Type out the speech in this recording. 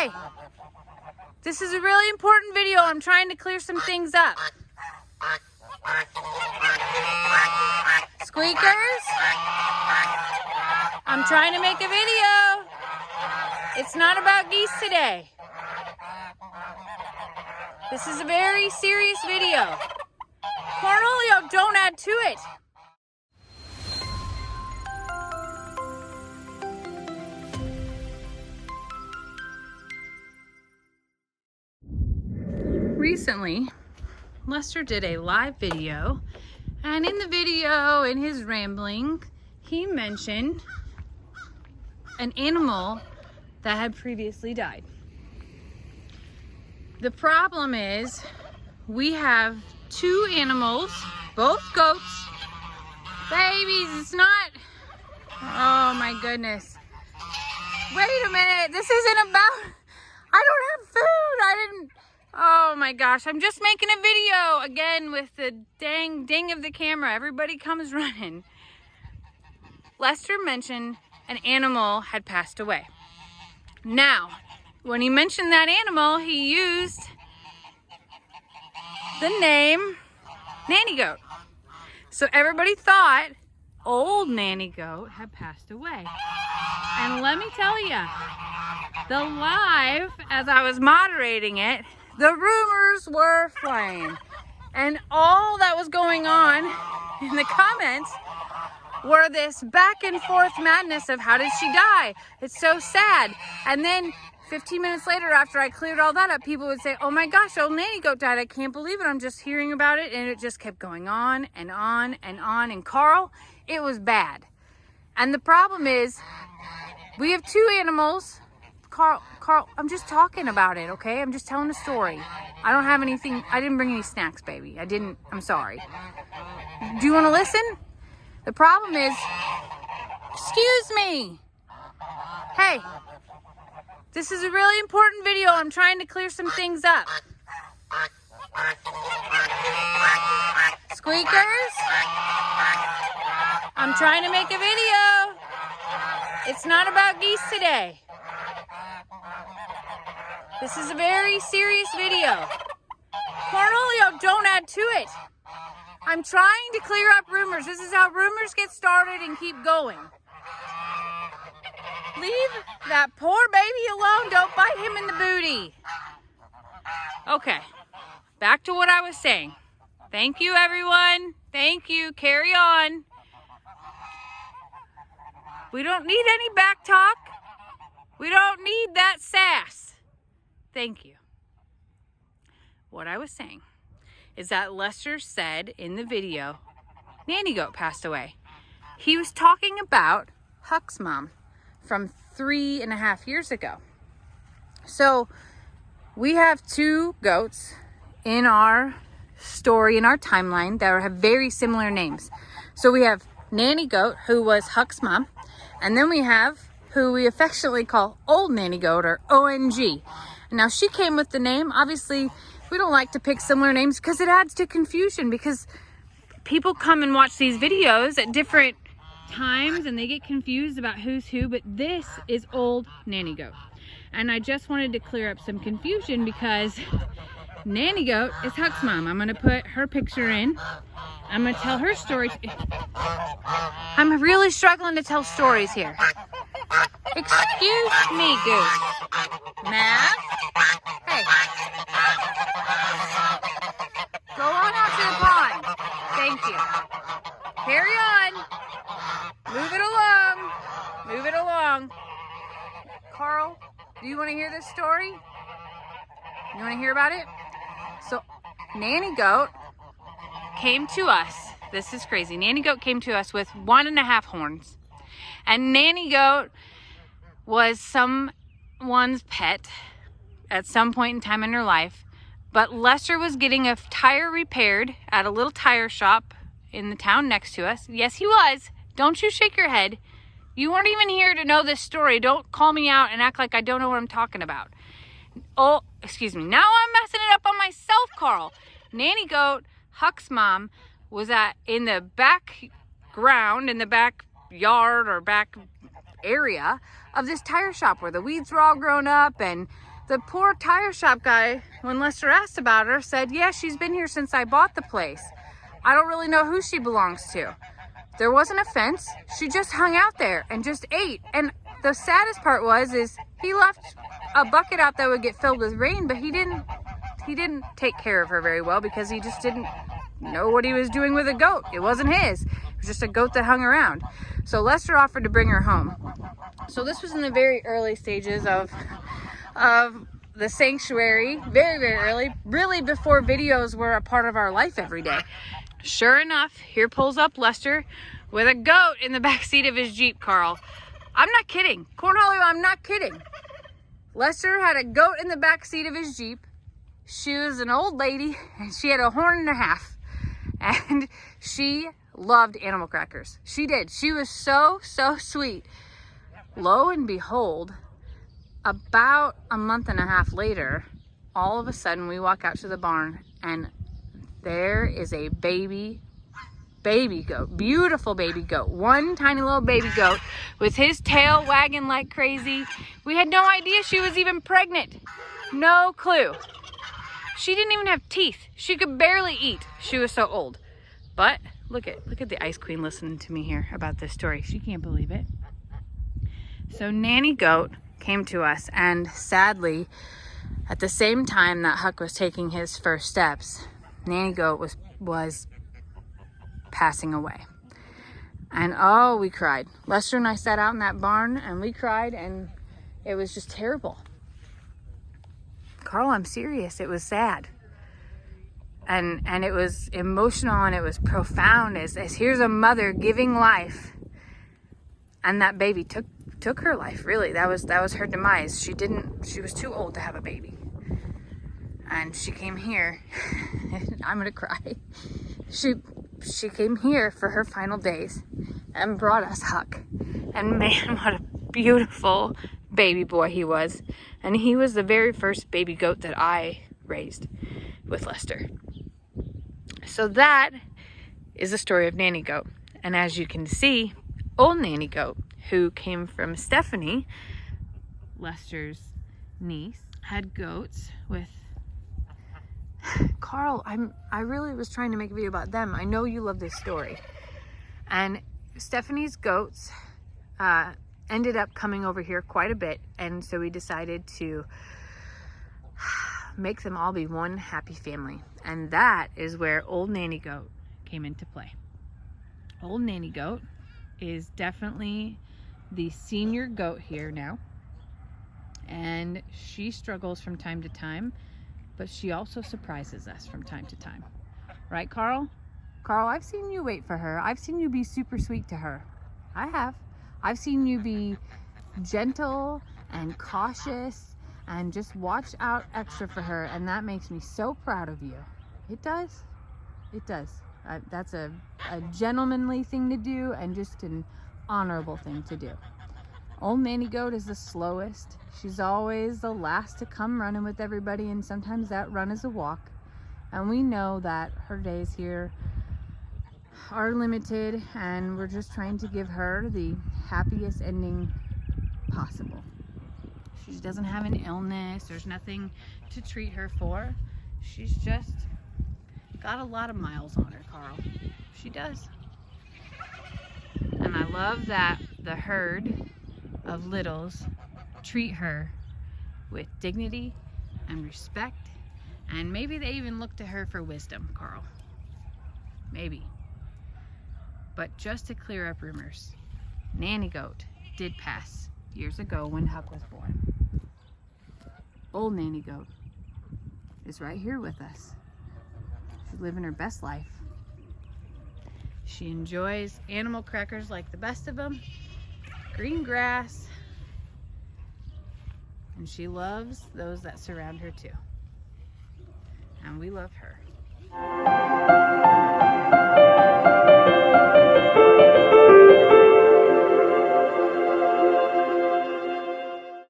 Hey, this is a really important video. I'm trying to clear some things up. Squeakers, I'm trying to make a video. It's not about geese today. This is a very serious video. Cornholio, don't add to it. Recently, Lester did a live video, and in the video, in his rambling, he mentioned an animal that had previously died. The problem is we have two animals, both goats, babies. It's not, oh my goodness. Wait a minute, this isn't about, I don't have food, oh my gosh, I'm just making a video again with the dang ding of the camera. Everybody comes running. Lester mentioned an animal had passed away. Now, when he mentioned that animal, he used the name Nanny Goat. So everybody thought old Nanny Goat had passed away. And let me tell you, the live, as I was moderating it, the rumors were flying. And all that was going on in the comments were this back and forth madness of how did she die? It's so sad. And then 15 minutes later, after I cleared all that up, people would say, oh my gosh, old Nanny Goat died. I can't believe it. I'm just hearing about it. And it just kept going on and on and on. And Carl, it was bad. And the problem is, we have two animals. Carl, I'm just talking about it, okay? I'm just telling a story. I don't have anything, I didn't bring any snacks, baby. I'm sorry. Do you want to listen? The problem is, excuse me. Hey, this is a really important video. I'm trying to clear some things up. Squeakers, I'm trying to make a video. It's not about geese today. This is a very serious video. Cornholio, don't add to it. I'm trying to clear up rumors. This is how rumors get started and keep going. Leave that poor baby alone. Don't bite him in the booty. Okay, back to what I was saying. Thank you, everyone. Thank you. Carry on. We don't need any back talk. We don't need that sass. Thank you. What I was saying is that Lester said in the video, Nanny Goat passed away. He was talking about Huck's mom from 3.5 years ago. So we have two goats in our story, in our timeline, that have very similar names. So we have Nanny Goat, who was Huck's mom, and then we have who we affectionately call Old Nanny Goat, or ONG. Now, she came with the name. Obviously, we don't like to pick similar names because it adds to confusion, because people come and watch these videos at different times and they get confused about who's who, but this is Old Nanny Goat. And I just wanted to clear up some confusion because Nanny Goat is Huck's mom. I'm going to put her picture in. I'm going to tell her story. I'm really struggling to tell stories here. Excuse me, Goose. Math? Hey. Go on out to the pond. Thank you. Carry on. Move it along. Move it along. Carl, do you want to hear this story? You want to hear about it? So, Nanny Goat came to us. This is crazy. Nanny Goat came to us with 1.5 horns. And Nanny Goat was someone's pet at some point in time in her life. But Lester was getting a tire repaired at a little tire shop in the town next to us. Yes, he was. Don't you shake your head. You weren't even here to know this story. Don't call me out and act like I don't know what I'm talking about. Oh, excuse me. Now I'm messing it up on myself, Carl. Nanny Goat, Huck's mom, was in the background, in the backyard or back area of this tire shop where the weeds were all grown up and The poor tire shop guy, when Lester asked about her, said, yeah, she's been here since I bought the place. I don't really know who she belongs to. There wasn't a fence. She just hung out there and just ate. And the saddest part is he left a bucket out that would get filled with rain, but he didn't take care of her very well because he just didn't know what he was doing with a goat. It wasn't his. It was just a goat that hung around. So Lester offered to bring her home. So this was in the very early stages of the sanctuary, very, very early, really before videos were a part of our life every day. Sure enough, here pulls up Lester with a goat in the back seat of his Jeep, Carl. I'm not kidding. Cornholio, I'm not kidding. Lester had a goat in the back seat of his Jeep. She was an old lady and she had a horn and a half. And she loved animal crackers. She did. She was so, so sweet. Lo and behold, about a month and a half later, all of a sudden we walk out to the barn and there is a baby goat, beautiful baby goat, one tiny little baby goat with his tail wagging like crazy. We had no idea she was even pregnant. No clue. She didn't even have teeth. She could barely eat. She was so old. But look at the Ice Queen listening to me here about this story. She can't believe it. So Nanny Goat came to us, and sadly, at the same time that Huck was taking his first steps, Nanny Goat was passing away. And oh, we cried. Lester and I sat out in that barn and we cried, and it was just terrible. Carl, I'm serious. It was sad. And it was emotional and it was profound as here's a mother giving life. And that baby took her life, really. That was her demise. She was too old to have a baby. And she came here. I'm gonna cry. She came here for her final days and brought us Huck. And man, what a beautiful baby boy he was. And he was the very first baby goat that I raised with Lester. So that is the story of Nanny Goat. And as you can see, old Nanny Goat, who came from Stephanie, Lester's niece, had goats with Carl. I really was trying to make a video about them. I know you love this story. And Stephanie's goats ended up coming over here quite a bit, and so we decided to make them all be one happy family. And that is where old Nanny Goat came into play. Old Nanny Goat is definitely the senior goat here now, and she struggles from time to time, but she also surprises us from time to time. Right, Carl? Carl, I've seen you wait for her. I've seen you be super sweet to her. I have. I've seen you be gentle and cautious and just watch out extra for her, and that makes me so proud of you. It does. It does. That's a gentlemanly thing to do and just an honorable thing to do. Old Nanny Goat is the slowest. She's always the last to come running with everybody, and sometimes that run is a walk. And we know that her days here are limited, and we're just trying to give her the happiest ending possible. She doesn't have an illness. There's nothing to treat her for. She's just got a lot of miles on her, Carl. She does. And I love that the herd of littles treat her with dignity and respect, and maybe they even look to her for wisdom, Carl. Maybe. But just to clear up rumors, Nanny Goat did pass years ago when Huck was born. Old Nanny Goat is right here with us. She's living her best life. She enjoys animal crackers like the best of them, green grass, and she loves those that surround her too. And we love her.